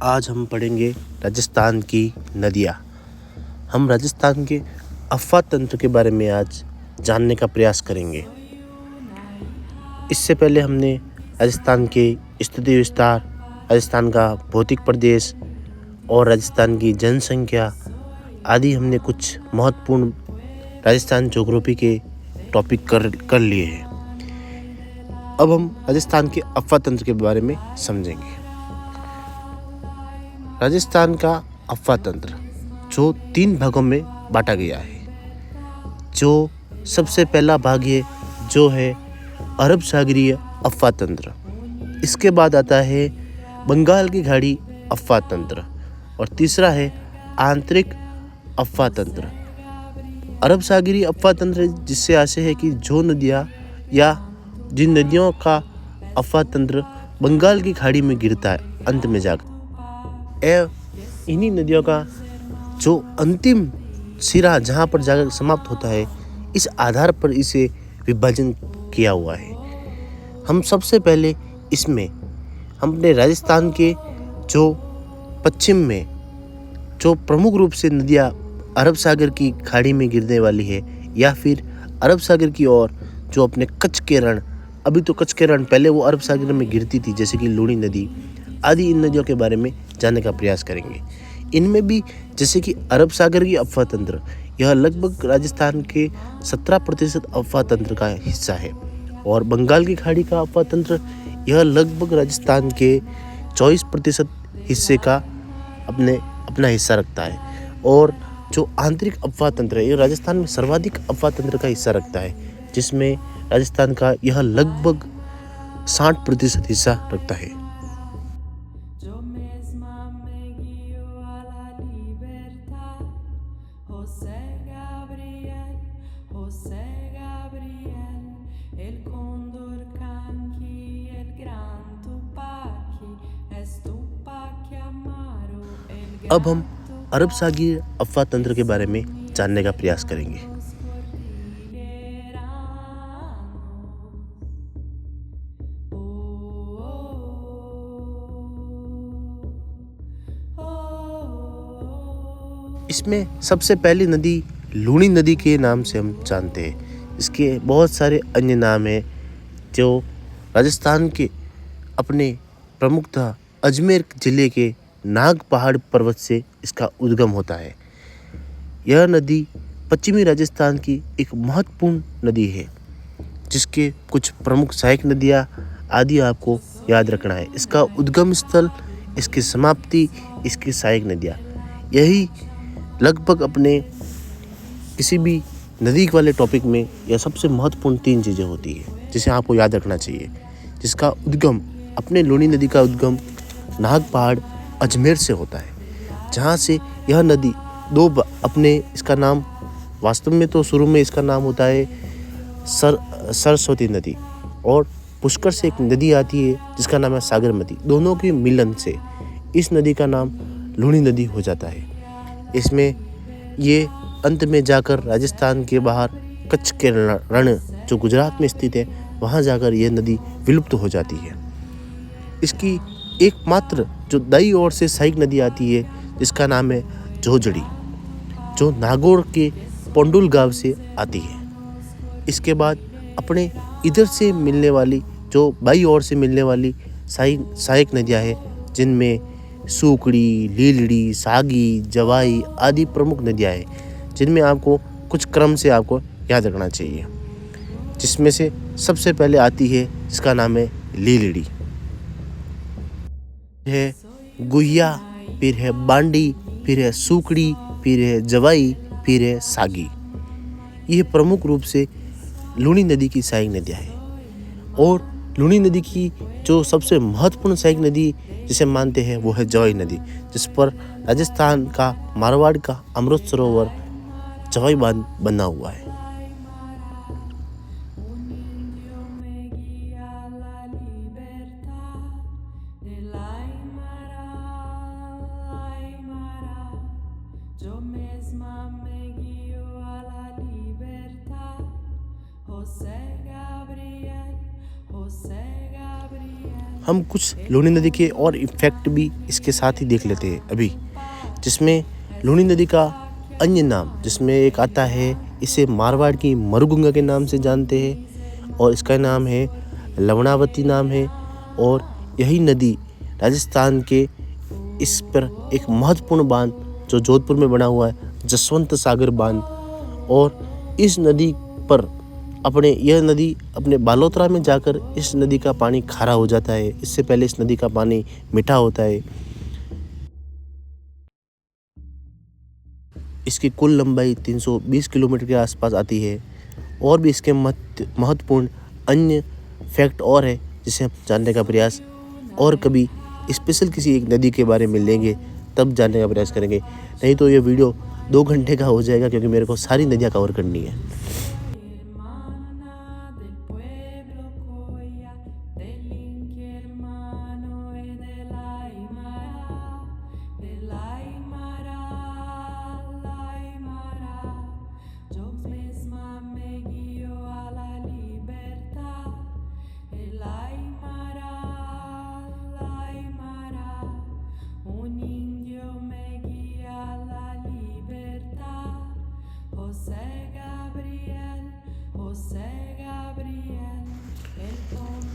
आज हम पढ़ेंगे राजस्थान की नदियाँ। हम राजस्थान के अफ़वाह तंत्र के बारे में आज जानने का प्रयास करेंगे। इससे पहले हमने राजस्थान के स्थिति विस्तार, राजस्थान का भौतिक प्रदेश और राजस्थान की जनसंख्या आदि हमने कुछ महत्वपूर्ण राजस्थान ज्योग्राफी के टॉपिक कर लिए हैं। अब हम राजस्थान के अफ़वाह तंत्र के बारे में समझेंगे। राजस्थान का अफ़वाह तंत्र जो 3 भागों में बांटा गया है। जो सबसे पहला भाग है जो है अरब सागरीय अफ़वाह तंत्र। इसके बाद आता है बंगाल की खाड़ी अफ़वाह तंत्र और तीसरा है आंतरिक अफ़वाह तंत्र। अरब सागरीय अफ़वाह तंत्र जिससे आशय है कि जो नदियाँ या जिन नदियों का अफ़वाह तंत्र बंगाल की खाड़ी में गिरता है अंत में जाकर, इन्हीं नदियों का जो अंतिम सिरा जहाँ पर जाकर समाप्त होता है, इस आधार पर इसे विभाजन किया हुआ है। हम सबसे पहले इसमें हम अपने राजस्थान के जो पश्चिम में जो प्रमुख रूप से नदियाँ अरब सागर की खाड़ी में गिरने वाली है या फिर अरब सागर की ओर जो अपने कच्छ के रण, अभी तो कच्छ के रण पहले वो अरब सागर में गिरती थी जैसे कि लूणी नदी आदि, इन नदियों के बारे में जानने का प्रयास करेंगे। इनमें भी जैसे कि अरब सागर की अफ़वाह तंत्र यह लगभग राजस्थान के 17% अफ़वाह तंत्र का हिस्सा है और बंगाल की खाड़ी का अफ़वाह तंत्र यह लगभग राजस्थान के 24% हिस्से का अपना हिस्सा रखता है। और जो आंतरिक अफ़वाह तंत्र है यह राजस्थान में सर्वाधिक अफ़वाह तंत्र का हिस्सा रखता है, जिसमें राजस्थान का यह लगभग 60% हिस्सा रखता है। अब हम अरब सागरीय अफ़वाह तंत्र के बारे में जानने का प्रयास करेंगे। इसमें सबसे पहली नदी लूणी नदी के नाम से हम जानते हैं। इसके बहुत सारे अन्य नाम हैं जो राजस्थान के अपने प्रमुखतः अजमेर जिले के नाग पहाड़ पर्वत से इसका उद्गम होता है। यह नदी पश्चिमी राजस्थान की एक महत्वपूर्ण नदी है जिसके कुछ प्रमुख सहायक नदियाँ आदि आपको याद रखना है। इसका उद्गम स्थल, इसकी समाप्ति, इसकी सहायक नदियाँ, यही लगभग अपने किसी भी नदी वाले टॉपिक में यह सबसे महत्वपूर्ण 3 चीज़ें होती है जिसे आपको याद रखना चाहिए। जिसका उद्गम अपने लूणी नदी का उद्गम नाग पहाड़ अजमेर से होता है, जहाँ से यह नदी इसका नाम वास्तव में तो शुरू में इसका नाम होता है सरस्वती नदी और पुष्कर से एक नदी आती है जिसका नाम है सागरमती। दोनों के मिलन से इस नदी का नाम लूणी नदी हो जाता है। इसमें ये अंत में जाकर राजस्थान के बाहर कच्छ के रण जो गुजरात में स्थित है वहाँ जाकर यह नदी विलुप्त हो जाती है। इसकी एकमात्र जो दाईं ओर से सहायक नदी आती है जिसका नाम है झोझड़ी, जो नागौर के पोंडुल गांव से आती है। इसके बाद अपने इधर से मिलने वाली जो बाईं ओर से मिलने वाली सहायक नदियाँ हैं जिनमें सूकड़ी, लीलड़ी, सागी, जवाई आदि प्रमुख नदियाँ हैं जिनमें आपको कुछ क्रम से आपको याद रखना चाहिए। जिसमें से सबसे पहले आती है जिसका नाम है लीलड़ी, है गुहिया, फिर है बांडी, फिर है सूकड़ी, फिर है जवाई, फिर है सागी। ये प्रमुख रूप से लूणी नदी की सहायक नदियाँ हैं। और लूणी नदी की जो सबसे महत्वपूर्ण सहायक नदी जिसे मानते हैं वो है जवाई नदी, जिस पर राजस्थान का मारवाड़ का अमृत सरोवर जवाई बांध बना हुआ है। हम कुछ लूनी नदी के और इफेक्ट भी इसके साथ ही देख लेते हैं अभी, जिसमें लूनी नदी का अन्य नाम जिसमें एक आता है, इसे मारवाड़ की मरुगंगा के नाम से जानते हैं और इसका नाम है लवणावती नाम है। और यही नदी राजस्थान के इस पर एक महत्वपूर्ण बांध जो जोधपुर में बना हुआ है, जसवंत सागर बांध, और इस नदी पर यह नदी अपने बालोतरा में जाकर इस नदी का पानी खारा हो जाता है। इससे पहले इस नदी का पानी मीठा होता है। इसकी कुल लंबाई 320 किलोमीटर के आसपास आती है। और भी इसके महत्वपूर्ण अन्य फैक्ट और है जिसे हम जानने का प्रयास और कभी स्पेशल किसी एक नदी के बारे में लेंगे, तब जानने का प्रयास करेंगे। नहीं तो ये वीडियो 2 घंटे का हो जाएगा, क्योंकि मेरे को सारी नदियाँ कवर करनी है।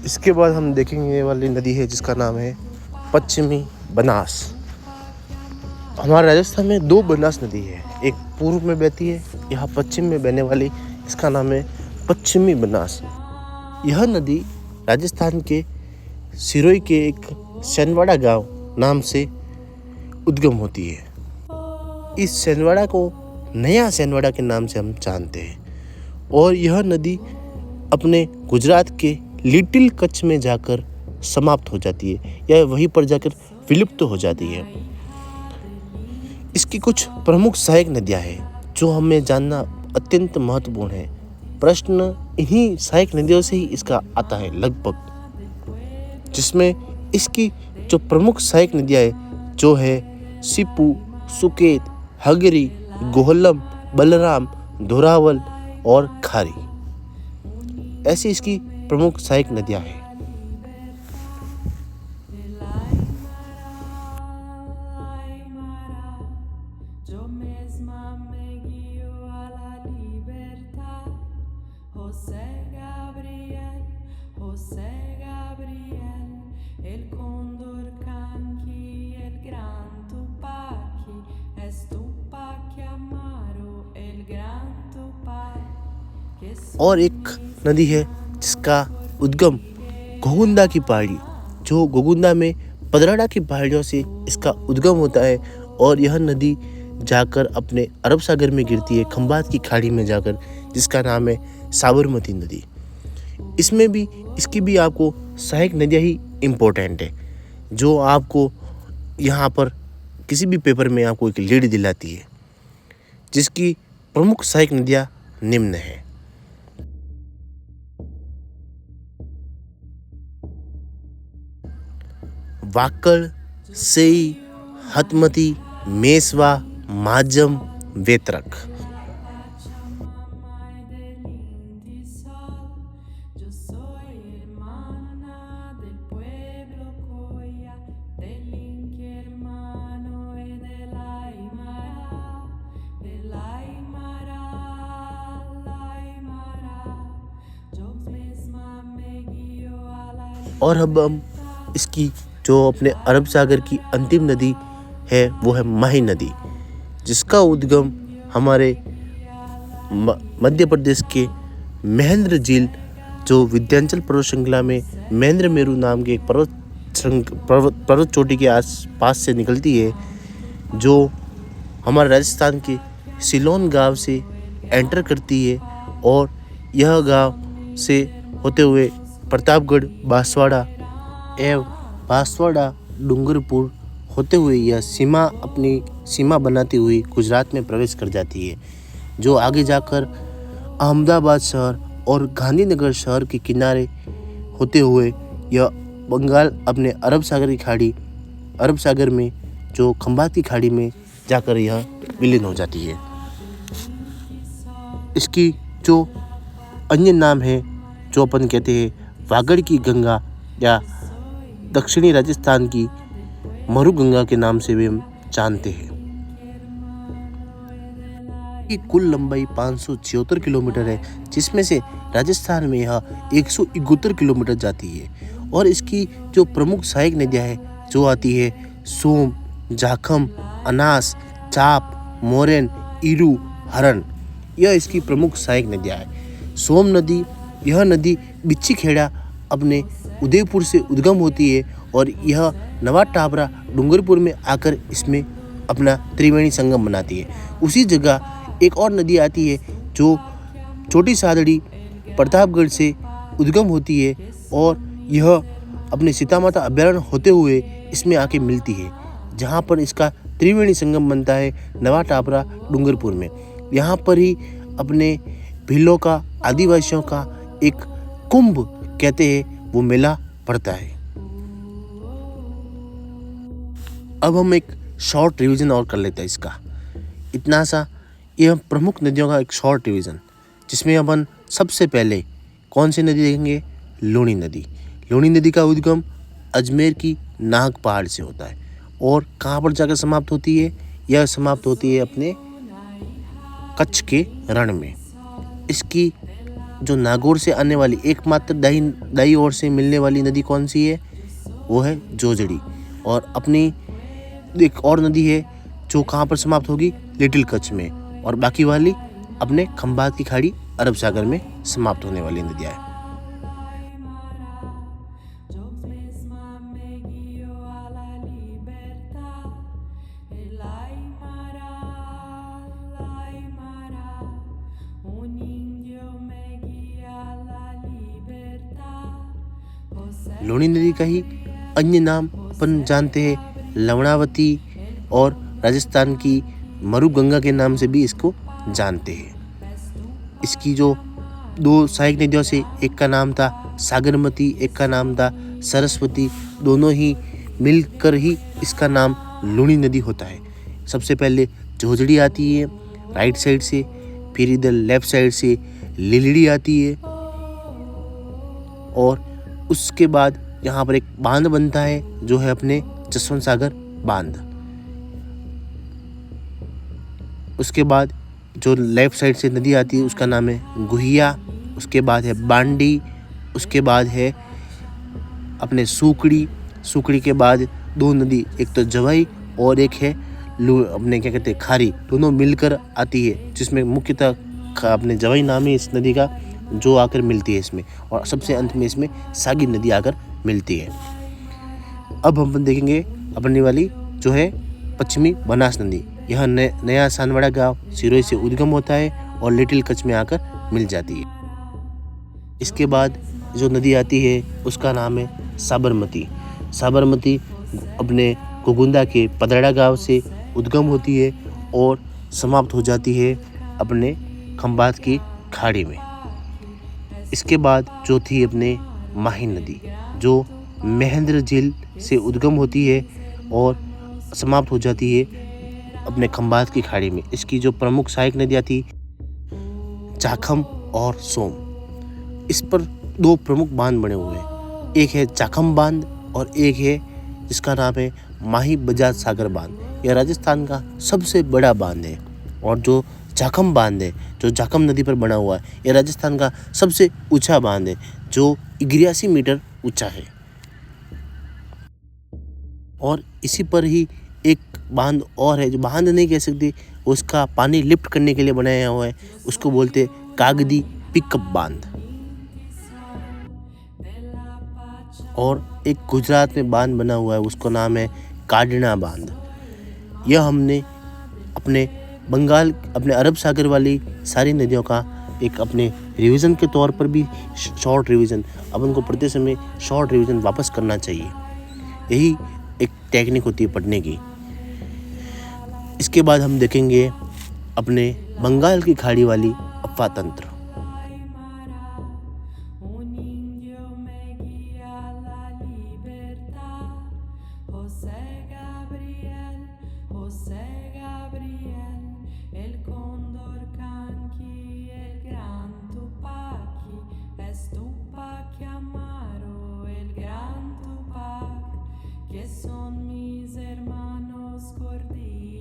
इसके बाद हम देखेंगे वाली नदी है जिसका नाम है पश्चिमी बनास। हमारे राजस्थान में 2 बनास नदी है, एक पूर्व में बहती है, यहाँ पश्चिम में बहने वाली इसका नाम है पश्चिमी बनास। यह नदी राजस्थान के सिरोही के एक सैनवाड़ा गांव नाम से उद्गम होती है। इस सैनवाड़ा को नया सैनवाड़ा के नाम से हम जानते हैं। और यह नदी अपने गुजरात के लिटिल कच्छ में जाकर समाप्त हो जाती है, या वहीं पर जाकर विलुप्त हो जाती है। इसकी कुछ प्रमुख सहायक नदियां हैं जो हमें जानना अत्यंत महत्वपूर्ण है। प्रश्न इन्हीं सहायक नदियों से ही इसका आता है लगभग, जिसमें इसकी जो प्रमुख सहायक नदियां हैं जो है सिपू, सुकेत, हगरी, गोहलम, बलराम, धोरावल और खारी, ऐसी इसकी प्रमुख सहायक नदियां हैं। और एक नदी है जिसका उद्गम गोगुंदा की पहाड़ी, जो गोगुंदा में पदराड़ा की पहाड़ियों से इसका उद्गम होता है। और यह नदी जाकर अपने अरब सागर में गिरती है, खंबात की खाड़ी में जाकर, जिसका नाम है साबरमती नदी। इसमें भी इसकी भी आपको सहायक नदियाँ ही इम्पोर्टेंट है, जो आपको यहाँ पर किसी भी पेपर में आपको एक लीड दिलाती है, जिसकी प्रमुख सहायक नदियाँ निम्न हैं। वाकड़, सेई, हतमती, मेसवा, माजम, वेत्रक। और अब हम इसकी जो अपने अरब सागर की अंतिम नदी है वो है माही नदी, जिसका उद्गम हमारे मध्य प्रदेश के महेंद्र झील, जो विंध्याचल पर्वत श्रृंखला में महेंद्र मेरू नाम के एक पर्वत चोटी के आसपास से निकलती है, जो हमारे राजस्थान के सिलोन गांव से एंटर करती है। और यह गांव से होते हुए प्रतापगढ़, बांसवाड़ा एवं बांसवाड़ा, डूंगरपुर होते हुए यह अपनी सीमा बनाती हुई गुजरात में प्रवेश कर जाती है, जो आगे जाकर अहमदाबाद शहर और गांधीनगर शहर के किनारे होते हुए यह बंगाल अपने अरब सागर में जो खंबात की खाड़ी में जाकर यह विलीन हो जाती है। इसकी जो अन्य नाम है जो अपन कहते हैं वागड़ की गंगा या दक्षिणी राजस्थान की मरुगंगा के नाम से भी हम जानते हैं। की कुल लंबाई 576 किलोमीटर है, जिसमें से राजस्थान में यह 171 किलोमीटर जाती है। और इसकी जो प्रमुख सहायक नदियाँ हैं जो आती है सोम, जाखम, अनास, चाप, मोरेन, ईरू, हरन, यह इसकी प्रमुख सहायक नदियाँ हैं। सोम नदी, यह नदी बिच्छी खेड़ा अपने उदयपुर से उद्गम होती है और यह नवा टाबरा डूंगरपुर में आकर इसमें अपना त्रिवेणी संगम बनाती है। उसी जगह एक और नदी आती है जो छोटी सादड़ी प्रतापगढ़ से उद्गम होती है और यह अपने सीतामाता अभयारण्य होते हुए इसमें आके मिलती है, जहाँ पर इसका त्रिवेणी संगम बनता है नवा टाबरा डूंगरपुर में। यहाँ पर ही अपने भीलों का, आदिवासियों का एक कुंभ कहते हैं वो मेला पड़ता है। अब हम एक शॉर्ट रिवीजन और कर लेते हैं इसका, इतना सा यह प्रमुख नदियों का एक शॉर्ट रिवीजन, जिसमें अपन सबसे पहले कौन सी नदी देखेंगे? लूणी नदी। लूणी नदी का उद्गम अजमेर की नाग पहाड़ से होता है और कहाँ पर जाकर समाप्त होती है? यह समाप्त होती है अपने कच्छ के रण में। इसकी जो नागौर से आने वाली एकमात्र दाई ओर से मिलने वाली नदी कौन सी है? वो है जोजड़ी। और अपनी एक और नदी है जो कहाँ पर समाप्त होगी? लिटिल कच्छ में। और बाकी वाली अपने खंबात की खाड़ी अरब सागर में समाप्त होने वाली नदियाँ हैं। लूणी नदी का ही अन्य नाम अपन जानते हैं लवणावती और राजस्थान की मरुगंगा के नाम से भी इसको जानते हैं। इसकी जो दो सहायक नदियों से एक का नाम था सागरमती, एक का नाम था सरस्वती, दोनों ही मिलकर ही इसका नाम लूणी नदी होता है। सबसे पहले जोजड़ी आती है राइट साइड से, फिर इधर लेफ्ट साइड से लिलड़ी आती है और उसके बाद यहाँ पर एक बांध बनता है जो है अपने जसवंत सागर बांध। उसके बाद जो लेफ्ट साइड से नदी आती है उसका नाम है गुहिया, उसके बाद है बांडी, उसके बाद है अपने सूकड़ी, सूकड़ी के बाद दो नदी, एक तो जवाई और एक है अपने क्या कहते हैं खारी, दोनों मिलकर आती है, जिसमें मुख्यतः अपने जवाई नाम है इस नदी का जो आकर मिलती है इसमें, और सबसे अंत में इसमें सागी नदी आकर मिलती है। अब हम देखेंगे अपनी वाली जो है पश्चिमी बनास नदी। यह नया सानवाड़ा गांव सिरोही से उद्गम होता है और लिटिल कच्छ में आकर मिल जाती है। इसके बाद जो नदी आती है उसका नाम है साबरमती। साबरमती अपने गोगुंदा के पदराड़ा गांव से उद्गम होती है और समाप्त हो जाती है अपने खंबात की खाड़ी में। इसके बाद जो थी अपने माही नदी जो महेंद्र झील से उद्गम होती है और समाप्त हो जाती है अपने खंबात की खाड़ी में। इसकी जो प्रमुख सहायक नदियाँ थी जाखम और सोम। इस पर दो प्रमुख बांध बने हुए हैं, एक है जाखम बांध और एक है जिसका नाम है माही बजाज सागर बांध। यह राजस्थान का सबसे बड़ा बांध है और जो जाखम बांध है जो जाखम नदी पर बना हुआ है यह राजस्थान का सबसे ऊंचा बांध है जो 81 मीटर ऊंचा है। और इसी पर ही एक बांध और है जो बांध नहीं कह सकते, उसका पानी लिफ्ट करने के लिए बनाया हुआ है, उसको बोलते कागदी पिकअप बांध। और एक गुजरात में बांध बना हुआ है उसका नाम है काडना बांध। यह हमने अपने बंगाल अपने अरब सागर वाली सारी नदियों का एक अपने रिवीजन के तौर पर भी शॉर्ट रिवीजन, अपन को पढ़ते समय शॉर्ट रिवीजन वापस करना चाहिए। यही एक टेक्निक होती है पढ़ने की। इसके बाद हम देखेंगे अपने बंगाल की खाड़ी वाली अफवाह तंत्र। que son mis hermanos cordilleranos.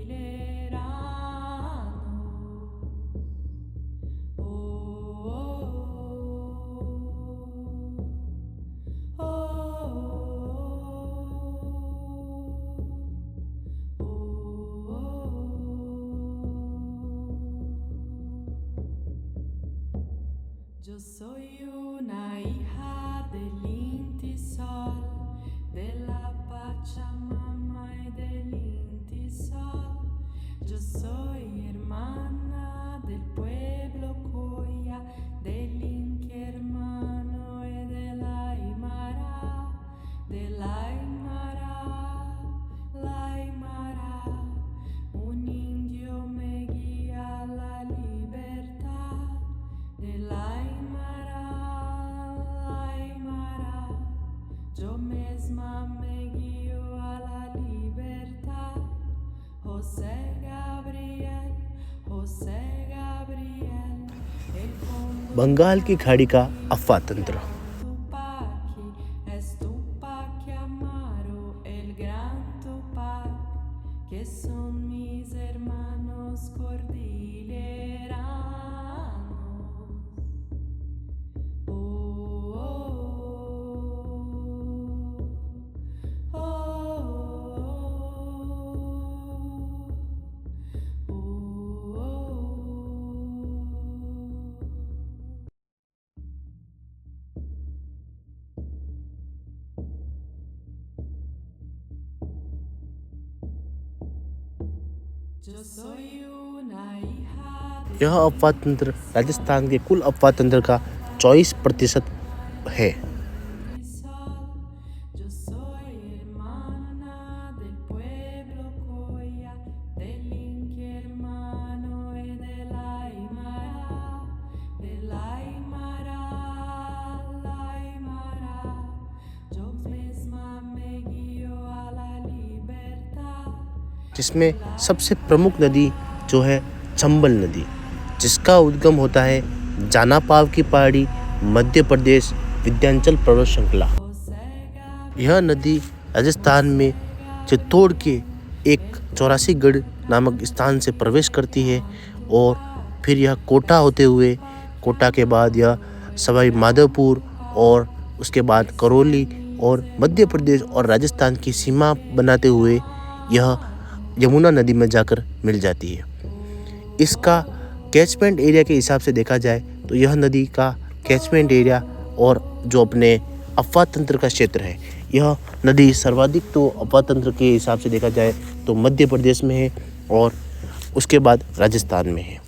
Oh, oh, oh, oh, Yo soy una hija del Intisol, de la Pachamama y del Intisol. Yo soy hermana del pueblo Coya, del Inti hermano y de la Aymara, de la Aymara, la Aymara. Un indio me guía a la libertad, de la Aymara, yo misma me guío a la libertad. José Gabriel, el Congo Bengal की खाड़ी का अफवाह तंत्र। Tupac, es Tupac Amaru, el gran Tupac, que son mis hermanos cordilleranos. Oh, oh, oh, Yo soy una hija de यह अफवाह तंत्र राजस्थान के कुल अफवाह तंत्र का 24% है। Sol. Yo soy hermana del pueblo Coya, del Inti hermano y de la Aymara, de la Aymara, la Aymara. Yo misma me guío a la libertad. जिसमें सबसे प्रमुख नदी जो है चंबल नदी, जिसका उद्गम होता है जानापाव की पहाड़ी, मध्य प्रदेश, विंध्याचल पर्वत श्रृंखला। यह नदी राजस्थान में चित्तौड़ के एक 84गढ़ नामक स्थान से प्रवेश करती है और फिर यह कोटा होते हुए, कोटा के बाद यह सवाई माधोपुर और उसके बाद करौली और मध्य प्रदेश और राजस्थान की सीमा बनाते हुए यह यमुना नदी में जाकर मिल जाती है। इसका कैचमेंट एरिया के हिसाब से देखा जाए तो यह नदी का कैचमेंट एरिया और जो अपने अफवाह तंत्र का क्षेत्र है, यह नदी सर्वाधिक तो अफवाह तंत्र के हिसाब से देखा जाए तो मध्य प्रदेश में है और उसके बाद राजस्थान में है।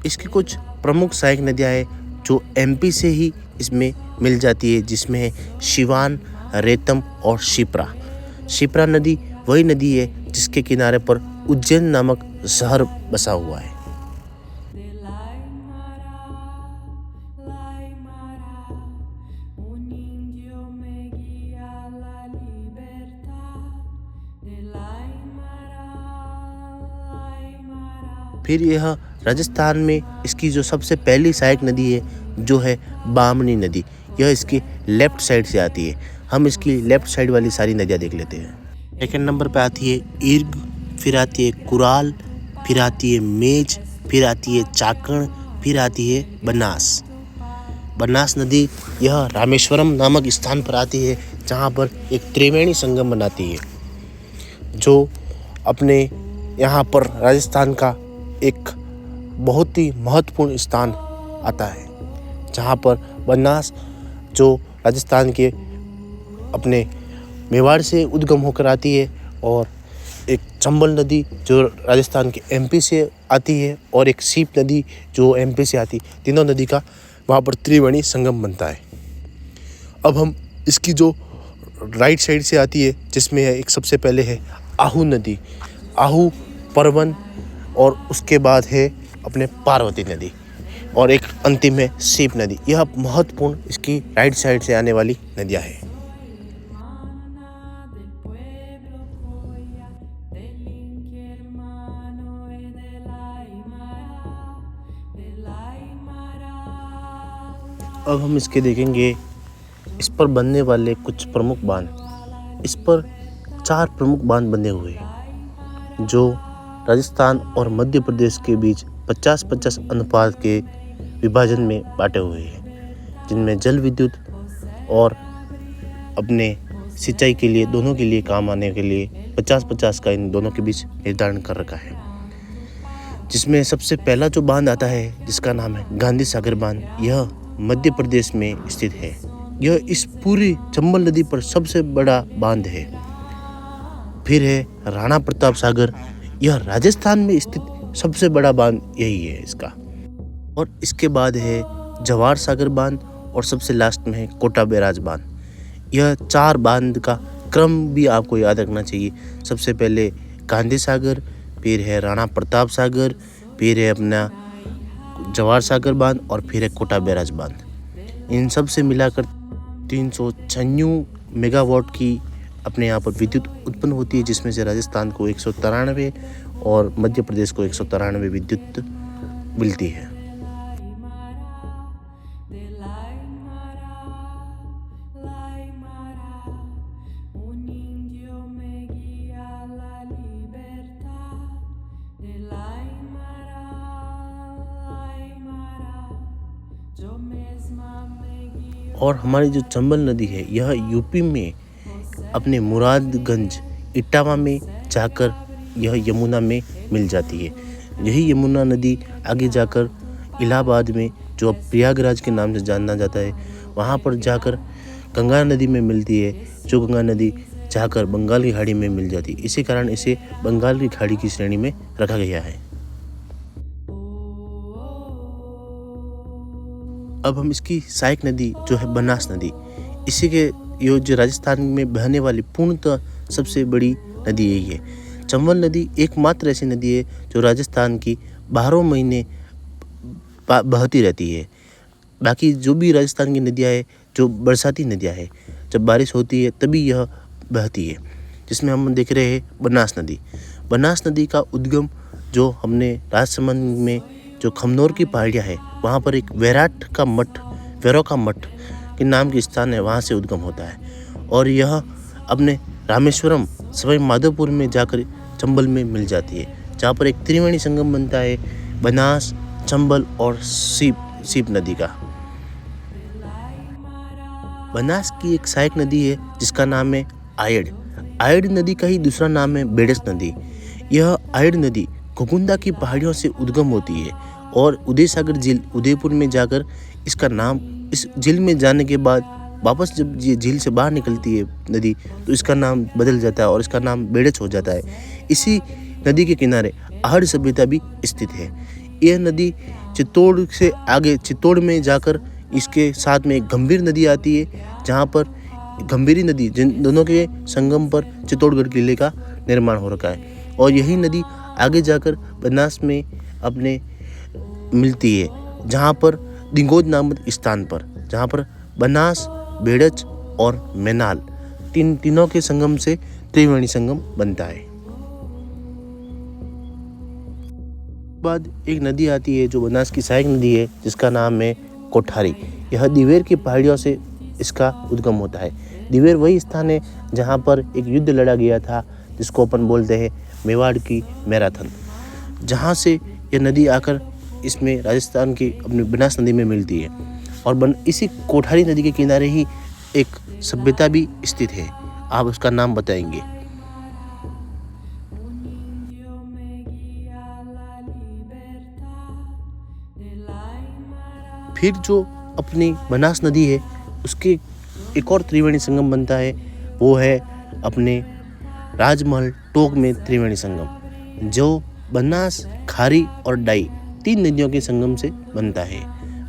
इसकी कुछ प्रमुख सहायक नदियाँ हैं जो एमपी से ही इसमें मिल जाती है, जिसमें है शिवान, रेतम और शिप्रा नदी वही नदी है जिसके किनारे पर उज्जैन नामक शहर बसा हुआ है। फिर यह राजस्थान में इसकी जो सबसे पहली सहायक नदी है जो है बामनी नदी, यह इसकी लेफ्ट साइड से आती है। हम इसकी लेफ्ट साइड वाली सारी नदियाँ देख लेते हैं। सेकेंड नंबर पे आती है ईर्ग, फिर आती है कुराल, फिर आती है मेज, फिर आती है चाकण, फिर आती है बनास नदी यह रामेश्वरम नामक स्थान पर आती है जहाँ पर एक त्रिवेणी संगम बनाती है, जो अपने यहाँ पर राजस्थान का एक बहुत ही महत्वपूर्ण स्थान आता है, जहाँ पर बनास जो राजस्थान के अपने मेवाड़ से उद्गम होकर आती है और एक चंबल नदी जो राजस्थान के एमपी से आती है और एक सीप नदी जो एमपी से आती है, तीनों नदी का वहाँ पर त्रिवेणी संगम बनता है। अब हम इसकी जो राइट साइड से आती है जिसमें एक सबसे पहले है आहू नदी, आहू परवन, और उसके बाद है अपने पार्वती नदी और एक अंतिम है सीप नदी। यह महत्वपूर्ण इसकी राइट साइड से आने वाली नदियाँ हैं। अब हम इसके देखेंगे इस पर बनने वाले कुछ प्रमुख बांध, इस पर 4 प्रमुख बांध बने हुए हैं जो राजस्थान और मध्य प्रदेश के बीच 50-50 अनुपात के विभाजन में बांटे हुए हैं, जिनमें जल विद्युत और अपने सिंचाई के लिए दोनों के लिए काम आने के लिए 50-50 का इन दोनों के बीच निर्धारण कर रखा है। जिसमें सबसे पहला जो बांध आता है जिसका नाम है गांधी सागर बांध, यह मध्य प्रदेश में स्थित है। यह इस पूरी चंबल नदी पर सबसे बड़ा बांध है। फिर है राणा प्रताप सागर, यह राजस्थान में स्थित सबसे बड़ा बांध यही है इसका। और इसके बाद है जवाहर सागर बांध और सबसे लास्ट में है कोटा बैराज बांध। यह 4 बांध का क्रम भी आपको याद रखना चाहिए। सबसे पहले गांधी सागर, फिर है राणा प्रताप सागर, फिर है अपना जवाहर सागर बांध और फिर है कोटा बैराज बांध। इन सब से मिलाकर 396 मेगावाट की अपने यहाँ पर विद्युत उत्पन्न होती है, जिसमें से राजस्थान को 193 और मध्य प्रदेश को 193 विद्युत मिलती है। और हमारी जो चंबल नदी है यह यूपी में अपने मुरादगंज इटावा में जाकर यह यमुना में मिल जाती है। यही यमुना नदी आगे जाकर इलाहाबाद में, जो अब प्रयागराज के नाम से जाना जाता है, वहाँ पर जाकर गंगा नदी में मिलती है, जो गंगा नदी जाकर बंगाल की खाड़ी में मिल जाती है। इसी कारण इसे बंगाल की खाड़ी की श्रेणी में रखा गया है। अब हम इसकी सहायक नदी जो है बनास नदी, इसी के यो जो राजस्थान में बहने वाली पूर्णतः सबसे बड़ी नदी यही है। चंबल नदी एकमात्र ऐसी नदी है जो राजस्थान की 12 महीने बहती रहती है। बाकी जो भी राजस्थान की नदियाँ हैं जो बरसाती नदियाँ हैं, जब बारिश होती है तभी यह बहती है। जिसमें हम देख रहे हैं बनास नदी। बनास नदी का उद्गम जो हमने राजसमंद में जो खमनोर की पहाड़ियाँ है, वहाँ पर एक वैरो का मठ के नाम के स्थान है, वहाँ से उद्गम होता है। और यह अपने रामेश्वरम सवाई माधोपुर में जाकर चंबल में मिल जाती है, जहाँ पर एक त्रिवेणी संगम बनता है बनास, चंबल और सीप नदी का। बनास की एक सहायक नदी है जिसका नाम है आयड़ नदी का ही दूसरा नाम है बेड़स नदी। यह आयड़ नदी घुकुंदा की पहाड़ियों से उद्गम होती है और उदय सागर झील उदयपुर में जाकर इसका नाम, इस झील में जाने के बाद वापस जब ये झील से बाहर निकलती है नदी, तो इसका नाम बदल जाता है और इसका नाम बेड़च हो जाता है। इसी नदी के किनारे आहड़ सभ्यता भी स्थित है। यह नदी चित्तौड़ से आगे चित्तौड़ में जाकर इसके साथ में एक गंभीर नदी आती है, जहाँ पर गंभीरी नदी, जिन दोनों के संगम पर चित्तौड़गढ़ किले का निर्माण हो रखा है। और यही नदी आगे जाकर बनास में अपने मिलती है, जहाँ पर दिंगोद नामक स्थान पर, जहाँ पर बनास, बेड़च और मैनाल तीनों के संगम से त्रिवेणी संगम बनता है। बाद एक नदी आती है जो बनास की सहायक नदी है, जिसका नाम है कोठारी। यह दिवेर की पहाड़ियों से इसका उद्गम होता है। दिवेर वही स्थान है जहाँ पर एक युद्ध लड़ा गया था, जिसको अपन बोलते हैं मेवाड़ की मैराथन, जहाँ से यह नदी आकर इसमें राजस्थान की अपनी बनास नदी में मिलती है। और इसी कोठारी नदी के किनारे ही एक सभ्यता भी स्थित है। आप उसका नाम बताएंगे। फिर जो अपनी बनास नदी है उसके एक और त्रिवेणी संगम बनता है, वो है अपने राजमहल टोक में त्रिवेणी संगम, जो बनास, खारी और डाई 3 नदियों के संगम से बनता है।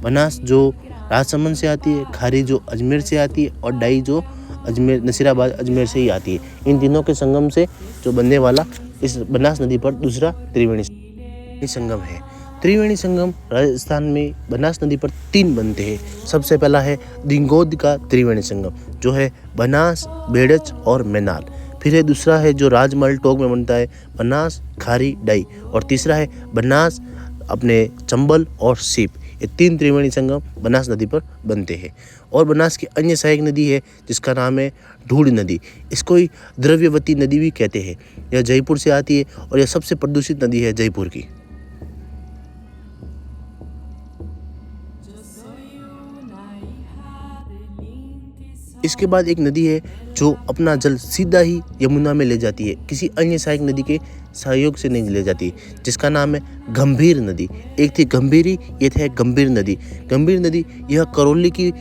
बनास जो राजसमंद से आती है, खारी जो अजमेर से आती है और डाई जो नसीराबाद अजमेर से ही आती है। इन तीनों के संगम से जो बनने वाला इस बनास नदी पर दूसरा त्रिवेणी संगम है। त्रिवेणी संगम राजस्थान में बनास नदी पर 3 बनते हैं। सबसे पहला है दिंगोद का त्रिवेणी संगम, जो है बनास, बेड़च और मैनाल। फिर है दूसरा है जो राजमहल टोक में बनता है, बनास, खारी, डाई। और तीसरा है बनास, अपने चंबल और सीप। ये 3 त्रिवेणी संगम बनास नदी पर बनते हैं। और बनास की अन्य सहायक नदी है जिसका नाम है ढूढ़ नदी। इसको ही द्रव्यवती नदी भी कहते हैं। यह जयपुर से आती है और यह सबसे प्रदूषित नदी है जयपुर की। Yo soy una hija del Inti Sol. इसके बाद एक नदी है जो अपना जल सीधा ही यमुना में ले जाती है, किसी अन्य सहायक नदी के सहयोग से नहीं ले जाती, जिसका नाम है गंभीर नदी। एक थी गंभीरी, ये है गंभीर नदी। गंभीर नदी यह करौली की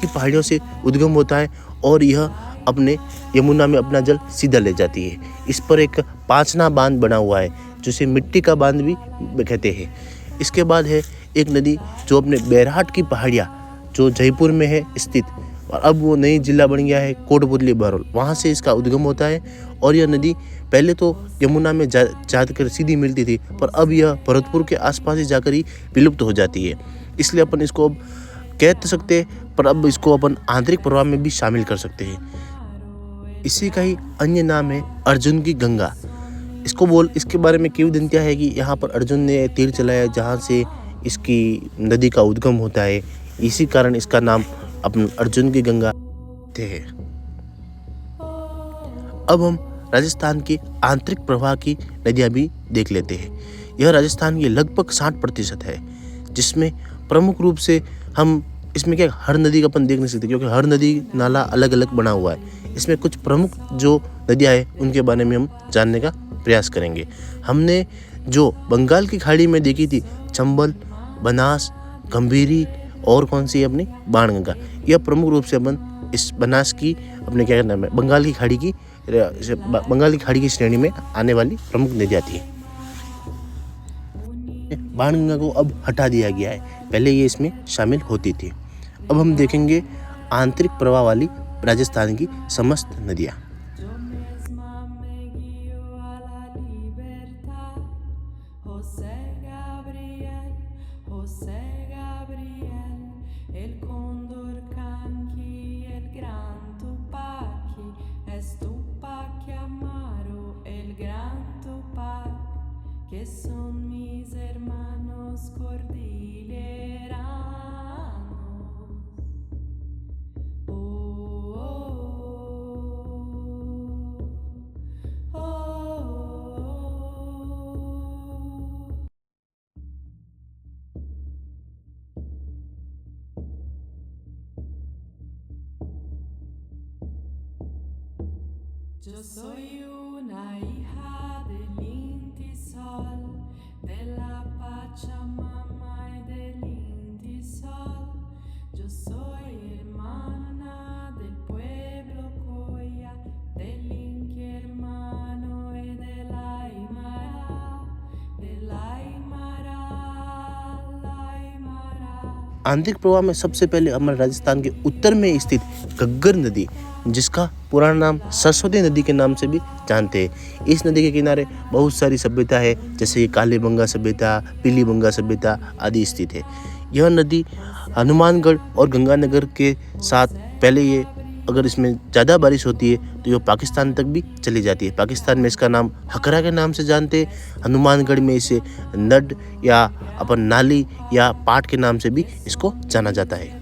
पहाड़ियों से उद्गम होता है और यह अपने यमुना में अपना जल सीधा ले जाती है। इस पर एक पांचना बांध बना हुआ है जिसे मिट्टी का बांध भी कहते हैं। इसके बाद है एक नदी जो अपने बैरहाट की पहाड़ियाँ जो जयपुर में है स्थित, और अब वो नई जिला बन गया है कोटपुतली बहरौल, वहाँ से इसका उद्गम होता है। और यह नदी पहले तो यमुना में जाकर सीधी मिलती थी, पर अब यह भरतपुर के आसपास ही जाकर ही विलुप्त हो जाती है। इसलिए अपन इसको अब कह तो सकते हैं, पर अब इसको अपन आंतरिक प्रवाह में भी शामिल कर सकते हैं। इसी का ही अन्य नाम है अर्जुन की गंगा। इसके बारे में किंवदंतियाँ है कि यहाँ पर अर्जुन ने तीर चलाया जहाँ से इसकी नदी का उद्गम होता है, इसी कारण इसका नाम अपन अर्जुन की गंगा है। अब हम राजस्थान के आंतरिक प्रवाह की नदियाँ भी देख लेते हैं। यह राजस्थान की लगभग 60% है, जिसमें प्रमुख रूप से हम इसमें क्या हर नदी का अपन देख नहीं सकते, क्योंकि हर नदी नाला अलग अलग बना हुआ है। इसमें कुछ प्रमुख जो नदियाँ हैं उनके बारे में हम जानने का प्रयास करेंगे। हमने जो बंगाल की खाड़ी में देखी थी चंबल, बनास, गंभीरी और कौन सी है अपनी बाणगंगा, यह प्रमुख रूप से अपन इस बनास की अपने क्या नाम है बंगाल की खाड़ी की श्रेणी में आने वाली प्रमुख नदियाँ थी। बाणगंगा को अब हटा दिया गया है, पहले ये इसमें शामिल होती थी। अब हम देखेंगे आंतरिक प्रवाह वाली राजस्थान की समस्त नदियाँ। Yo misma me guío a la libertad. José Gabriel, el cóndor canqui, el gran Tupaki, es Tupac Amaro, el gran Tupac, que son mis hermanos cordilleranos. Yo soy una hija del Inti Sol, de la Pachamama y del Inti Sol. Yo soy hermana del pueblo Coya, del Inti hermano y del Aymara, del Aymara, Aymara. आंतरिक प्रवाह में सबसे पहले हमारे राजस्थान के उत्तर में स्थित घग्गर नदी, जिसका पुराना नाम सरस्वती नदी के नाम से भी जानते हैं। इस नदी के किनारे बहुत सारी सभ्यता है, जैसे कि कालीबंगा सभ्यता, पीलीबंगा सभ्यता आदि स्थित है। यह नदी हनुमानगढ़ और गंगानगर के साथ पहले ये अगर इसमें ज़्यादा बारिश होती है तो यह पाकिस्तान तक भी चली जाती है। पाकिस्तान में इसका नाम हकरा के नाम से जानते हैं। हनुमानगढ़ में इसे नड या अपन नाली या पाट के नाम से भी इसको जाना जाता है।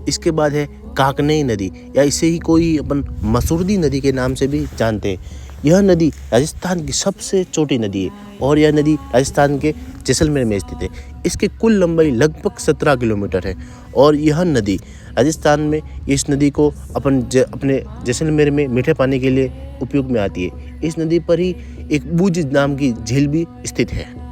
इसके बाद है काकनेई नदी, या इसे ही कोई अपन मसूरदी नदी के नाम से भी जानते हैं। यह नदी राजस्थान की सबसे छोटी नदी है और यह नदी राजस्थान के जैसलमेर में स्थित है। इसकी कुल लंबाई लगभग 17 किलोमीटर है और यह नदी राजस्थान में इस नदी को अपने जैसलमेर में मीठे पानी के लिए उपयोग में आती है। इस नदी पर ही एक बूझ नाम की झील भी स्थित है।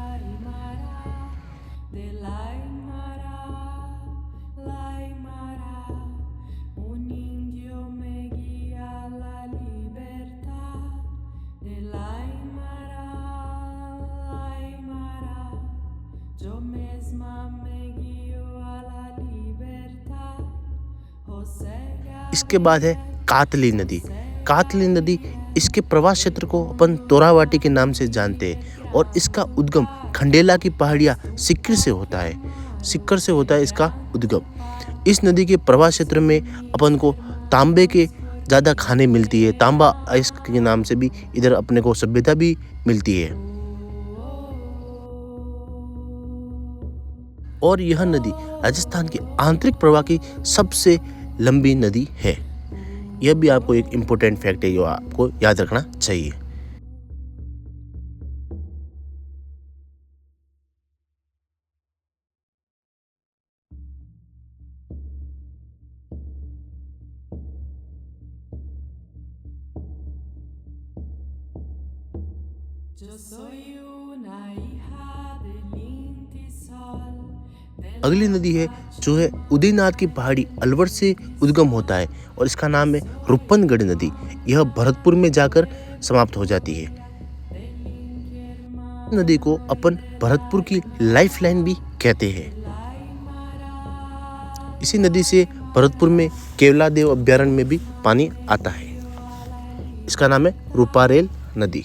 इसके बाद है कातली नदी। कातली नदी इसके प्रवास क्षेत्र को अपन तोरावाटी के नाम से जानते हैं और इसका उद्गम खंडेला की पहाड़ियाँ सिक्कर से होता है। इसका उद्गम इस नदी के प्रवाह क्षेत्र में अपन को तांबे के ज़्यादा खाने मिलती है। तांबा अयस्क के नाम से भी इधर अपने को सभ्यता भी मिलती है। और यह नदी राजस्थान के आंतरिक प्रवाह की सबसे लंबी नदी है। यह भी आपको एक इम्पोर्टेंट फैक्ट है जो आपको याद रखना चाहिए। Yo soy una hija del Intisol, de अगली नदी है जो है उदयनाथ की पहाड़ी अलवर से उद्गम होता है और इसका नाम है रूपनगढ़ नदी। यह भरतपुर में जाकर समाप्त हो जाती है। नदी को अपन भरतपुर की लाइफलाइन भी कहते हैं। इसी नदी से भरतपुर में केवलादेव अभ्यारण्य में भी पानी आता है। इसका नाम है रूपारेल नदी।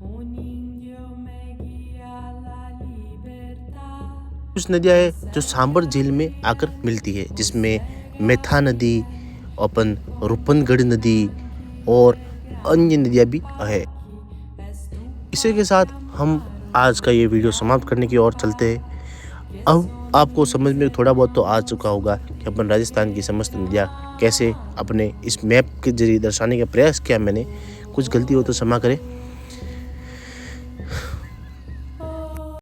un indio me guía a la libertad. कुछ नदियाँ हैं जो सांबर झील में आकर मिलती है, जिसमें मेथा नदी, अपन रूपनगढ़ नदी और अन्य नदियाँ भी है। इसी के साथ हम आज का ये वीडियो समाप्त करने की ओर चलते हैं। अब आपको समझ में थोड़ा बहुत तो आ चुका होगा कि अपन राजस्थान की समस्त नदियाँ कैसे अपने इस मैप के जरिए दर्शाने का प्रयास किया मैंने। कुछ गलती हो तो क्षमा करें।